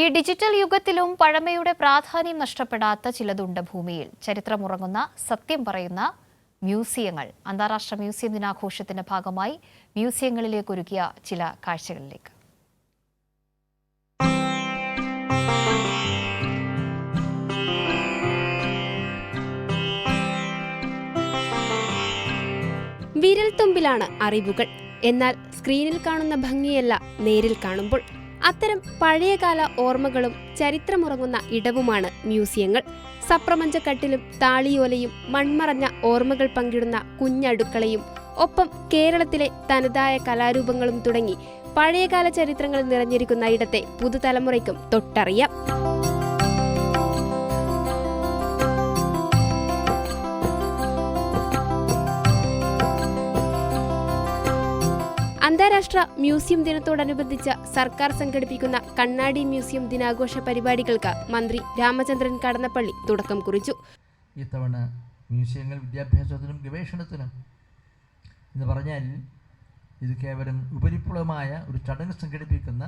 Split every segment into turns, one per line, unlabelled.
ഈ ഡിജിറ്റൽ യുഗത്തിലും പഴമയുടെ പ്രാധാന്യം നഷ്ടപ്പെടാത്ത ചിലതുണ്ട് ഭൂമിയിൽ. ചരിത്രമുറങ്ങുന്ന, സത്യം പറയുന്ന മ്യൂസിയങ്ങൾ. അന്താരാഷ്ട്ര മ്യൂസിയം ദിനാഘോഷത്തിന്റെ ഭാഗമായി മ്യൂസിയങ്ങളിലേക്ക് ഒരുക്കിയ ചില കാഴ്ചകളിലേക്ക്.
വിരൽത്തുമ്പിലാണ് അറിവുകൾ. എന്നാൽ സ്ക്രീനിൽ കാണുന്ന ഭംഗിയല്ല നേരിൽ കാണുമ്പോൾ. അത്തരം പഴയകാല ഓർമ്മകളും ചരിത്രമുറങ്ങുന്ന ഇടവുമാണ് മ്യൂസിയങ്ങൾ. സപ്രപഞ്ചക്കട്ടിലും താളിയോലയും മൺമറഞ്ഞ ഓർമ്മകൾ പങ്കിടുന്ന കുഞ്ഞടുക്കളയും ഒപ്പം കേരളത്തിലെ തനതായ കലാരൂപങ്ങളും തുടങ്ങി പഴയകാല ചരിത്രങ്ങൾ നിറഞ്ഞിരിക്കുന്ന ഇടത്തെ പുതുതലമുറയ്ക്കും തൊട്ടറിയാം. അന്താരാഷ്ട്ര മ്യൂസിയം ദിനത്തോടനുബന്ധിച്ച് സർക്കാർ സംഘടിപ്പിക്കുന്ന കണ്ണാടി മ്യൂസിയം ദിനാഘോഷ പരിപാടികൾക്ക് മന്ത്രി രാമചന്ദ്രൻ കടന്നപ്പള്ളി തുടക്കം കുറിച്ചു.
ഇത്തവണ മ്യൂസിയങ്ങൾ വിദ്യാഭ്യാസത്തിനും ഗവേഷണത്തിനും എന്ന് പറഞ്ഞാൽ ഇത് കേവലം ഉപരിപ്ലവമായ ഒരു ചടങ്ങ് സംഘടിപ്പിക്കുന്ന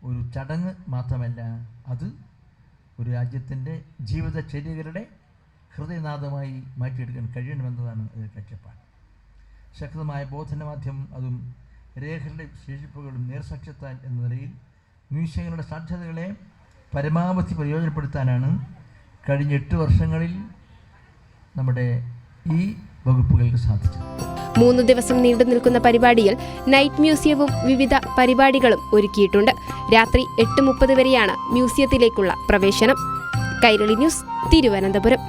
ഒരു ചടങ്ങ് മാത്രമല്ല, അത് ഒരു രാജ്യത്തിൻ്റെ ജീവിതചര്യകളുടെ ഹൃദയനാദമായി മാറ്റിയെടുക്കാൻ കഴിയണമെന്നതാണ് അതിൻ്റെ കാഴ്ചപ്പാട്. ശക്തമായ ബോധനമാധ്യമം, അതും രേഖകളുടെ ശേഷിപ്പുകളും നേർസാക്ഷ്യത്താൽ എന്ന നിലയിൽ മ്യൂസിയങ്ങളുടെ സാധ്യതകളെ പരമാവധി പ്രയോജനപ്പെടുത്താനാണ് കഴിഞ്ഞ 8 വർഷങ്ങളിൽ നമ്മുടെ ഈ വകുപ്പുകൾക്ക് സാധിച്ചത്.
3 ദിവസം നീണ്ടു നിൽക്കുന്ന പരിപാടിയിൽ നൈറ്റ് മ്യൂസിയവും വിവിധ പരിപാടികളും ഒരുക്കിയിട്ടുണ്ട്. രാത്രി 8:30 വരെയാണ് മ്യൂസിയത്തിലേക്കുള്ള പ്രവേശനം. കൈരളി ന്യൂസ്, തിരുവനന്തപുരം.